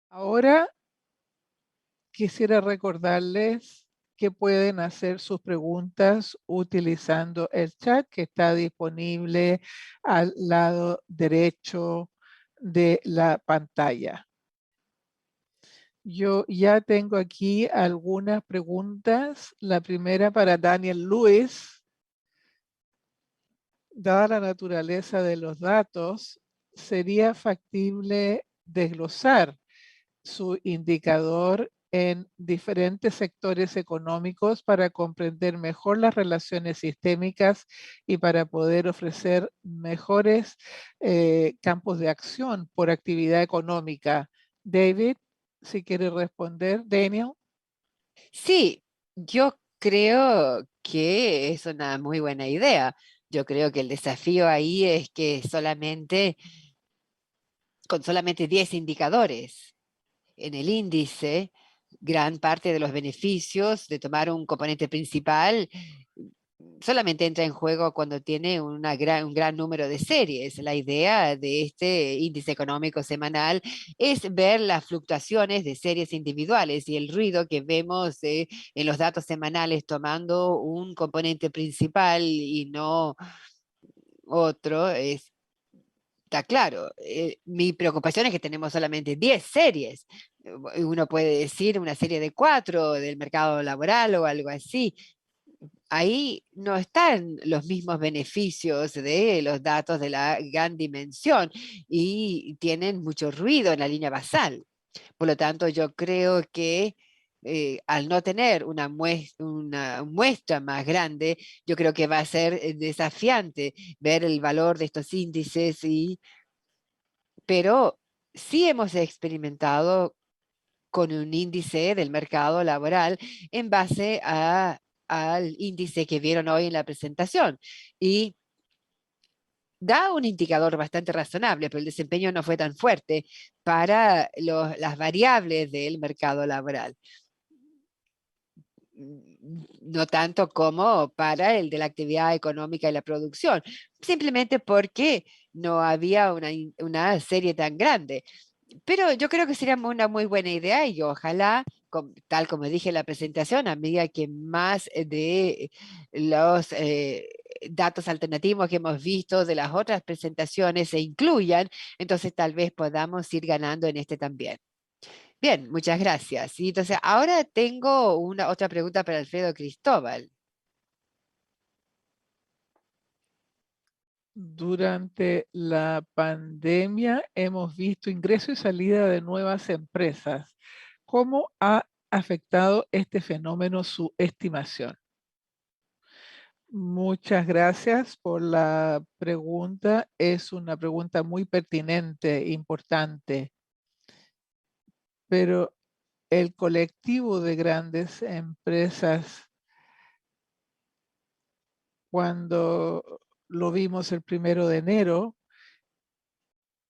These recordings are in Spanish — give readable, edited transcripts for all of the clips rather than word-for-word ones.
Ahora quisiera recordarles que pueden hacer sus preguntas utilizando el chat que está disponible al lado derecho de la pantalla. Yo ya tengo aquí algunas preguntas. La primera para Daniel Lewis. Dada la naturaleza de los datos, ¿sería factible desglosar su indicador en diferentes sectores económicos para comprender mejor las relaciones sistémicas y para poder ofrecer mejores campos de acción por actividad económica? David, si quiere responder. Daniel. Sí, yo creo que es una muy buena idea. Yo creo que el desafío ahí es que con solamente 10 indicadores en el índice, gran parte de los beneficios de tomar un componente principal solamente entra en juego cuando tiene un gran número de series. La idea de este índice económico semanal es ver las fluctuaciones de series individuales y el ruido que vemos en los datos semanales tomando un componente principal y no otro. Está claro. Mi preocupación es que tenemos solamente 10 series. Uno puede decir una serie de 4 del mercado laboral o algo así. Ahí no están los mismos beneficios de los datos de la gran dimensión y tienen mucho ruido en la línea basal. Por lo tanto, yo creo que al no tener una muestra más grande, yo creo que va a ser desafiante ver el valor de estos índices, pero sí hemos experimentado con un índice del mercado laboral en base al índice que vieron hoy en la presentación. Y da un indicador bastante razonable, pero el desempeño no fue tan fuerte para las variables del mercado laboral. No tanto como para el de la actividad económica y la producción, simplemente porque no había una serie tan grande. Pero yo creo que sería una muy buena idea y ojalá, tal como dije en la presentación, a medida que más de los datos alternativos que hemos visto de las otras presentaciones se incluyan, entonces tal vez podamos ir ganando en este también. Bien, muchas gracias. Y entonces ahora tengo una otra pregunta para Alfredo Cristóbal. Durante la pandemia hemos visto ingreso y salida de nuevas empresas. ¿Cómo ha afectado este fenómeno su estimación? Muchas gracias por la pregunta. Es una pregunta muy pertinente, importante, pero el colectivo de grandes empresas, cuando lo vimos el 1 de enero,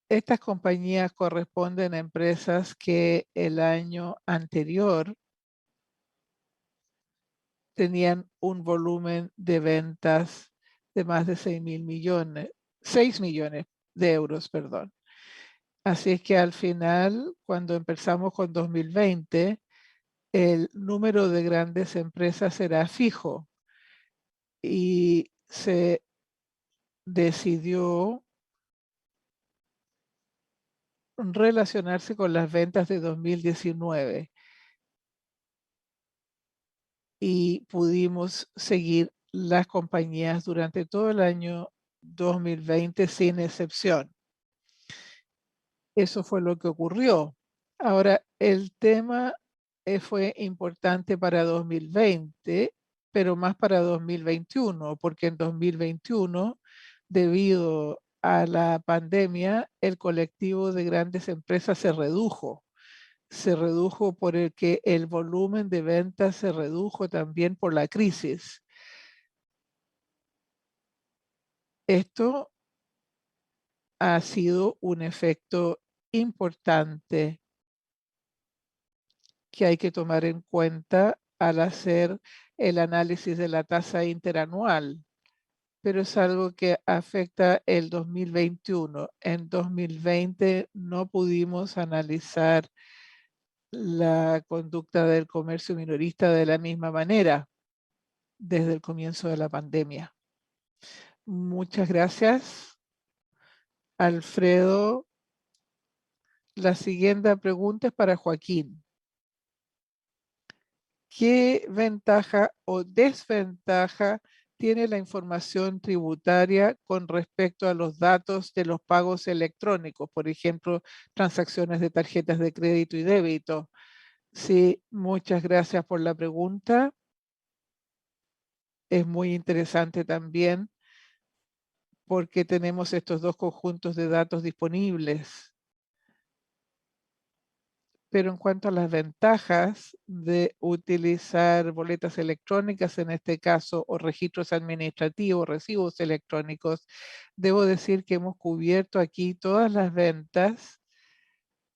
estas compañías corresponden a empresas que el año anterior tenían un volumen de ventas de más de 6 millones de euros, perdón. Así es que al final, cuando empezamos con 2020, el número de grandes empresas será fijo y se decidió relacionarse con las ventas de 2019 y pudimos seguir las compañías durante todo el año 2020 sin excepción. Eso fue lo que ocurrió. Ahora, el tema fue importante para 2020, pero más para 2021, porque en 2021, debido a la pandemia, el colectivo de grandes empresas se redujo. Se redujo por el que el volumen de ventas se redujo también por la crisis. Esto ha sido un efecto importante que hay que tomar en cuenta al hacer el análisis de la tasa interanual, pero es algo que afecta el 2021. En 2020 no pudimos analizar la conducta del comercio minorista de la misma manera desde el comienzo de la pandemia. Muchas gracias, Alfredo. La siguiente pregunta es para Joaquín. ¿Qué ventaja o desventaja tiene la información tributaria con respecto a los datos de los pagos electrónicos? Por ejemplo, transacciones de tarjetas de crédito y débito. Sí, muchas gracias por la pregunta. Es muy interesante también porque tenemos estos dos conjuntos de datos disponibles. Pero en cuanto a las ventajas de utilizar boletas electrónicas, en este caso, o registros administrativos, recibos electrónicos, debo decir que hemos cubierto aquí todas las ventas.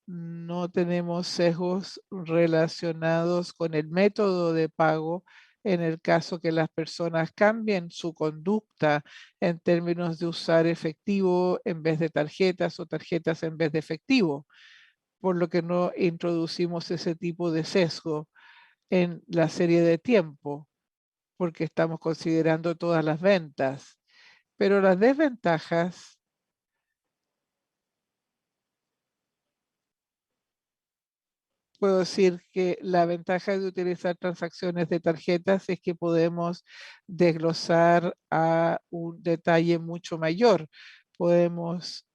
No tenemos sesgos relacionados con el método de pago en el caso que las personas cambien su conducta en términos de usar efectivo en vez de tarjetas o tarjetas en vez de efectivo, por lo que no introducimos ese tipo de sesgo en la serie de tiempo, porque estamos considerando todas las ventas. Pero las desventajas, puedo decir que la ventaja de utilizar transacciones de tarjetas es que podemos desglosar a un detalle mucho mayor. Podemos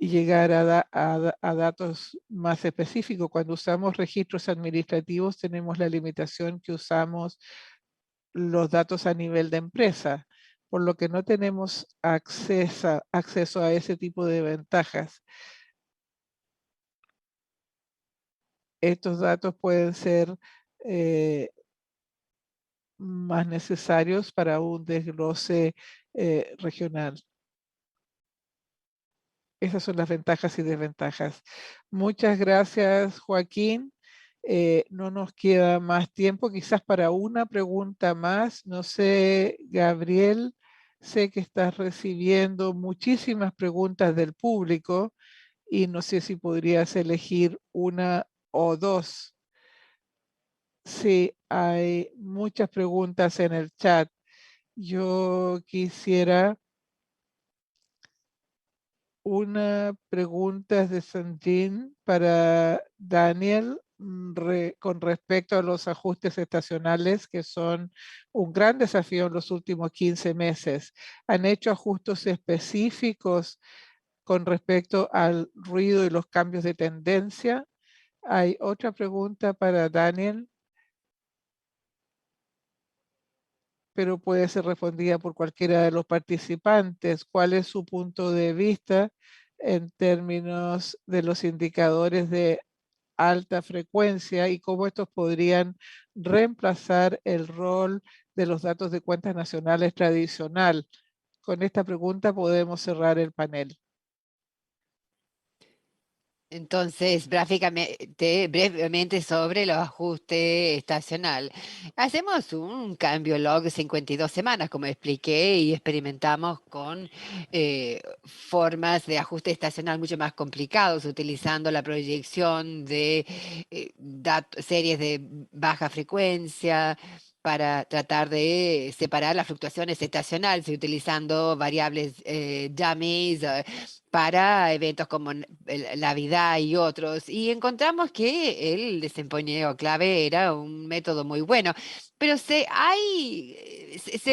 llegar a datos más específicos. Cuando usamos registros administrativos tenemos la limitación que usamos los datos a nivel de empresa, por lo que no tenemos acceso a ese tipo de ventajas. Estos datos pueden ser más necesarios para un desglose regional. Esas son las ventajas y desventajas. Muchas gracias, Joaquín. No nos queda más tiempo, quizás para una pregunta más. No sé, Gabriel, sé que estás recibiendo muchísimas preguntas del público y no sé si podrías elegir una o dos. Sí, hay muchas preguntas en el chat. Yo quisiera una pregunta de Sanjin para Daniel con respecto a los ajustes estacionales que son un gran desafío en los últimos 15 meses. ¿Han hecho ajustes específicos con respecto al ruido y los cambios de tendencia? Hay otra pregunta para Daniel, pero puede ser respondida por cualquiera de los participantes. ¿Cuál es su punto de vista en términos de los indicadores de alta frecuencia y cómo estos podrían reemplazar el rol de los datos de cuentas nacionales tradicional? Con esta pregunta podemos cerrar el panel. Entonces, brevemente sobre los ajustes estacional. Hacemos un cambio log 52 semanas, como expliqué, y experimentamos con formas de ajuste estacional mucho más complicados, utilizando la proyección de series de baja frecuencia para tratar de separar las fluctuaciones estacionales, utilizando variables dummies, para eventos como Navidad y otros, y encontramos que el desempeño clave era un método muy bueno, pero se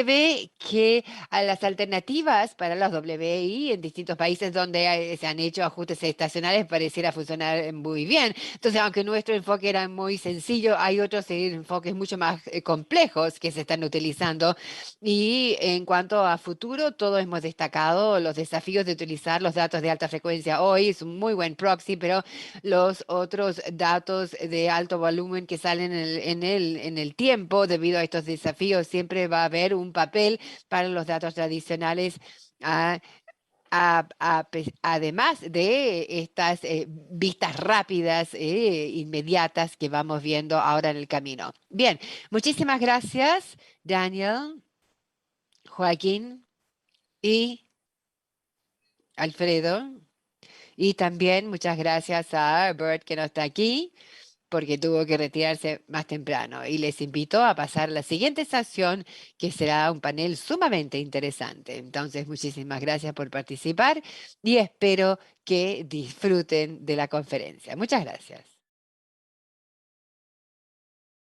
ve que a las alternativas para los WI en distintos países donde se han hecho ajustes estacionales pareciera funcionar muy bien. Entonces, aunque nuestro enfoque era muy sencillo, hay otros enfoques mucho más complejos que se están utilizando, y en cuanto a futuro, todos hemos destacado los desafíos de utilizar los datos de alta frecuencia. Hoy es un muy buen proxy, pero los otros datos de alto volumen que salen en el tiempo, debido a estos desafíos, siempre va a haber un papel para los datos tradicionales. ah, Además de estas vistas rápidas, inmediatas que vamos viendo ahora en el camino. Bien, muchísimas gracias, Daniel, Joaquín y Alfredo. Y también muchas gracias a Bert que no está aquí porque tuvo que retirarse más temprano. Y les invito a pasar la siguiente sesión, que será un panel sumamente interesante. Entonces, muchísimas gracias por participar y espero que disfruten de la conferencia. Muchas gracias.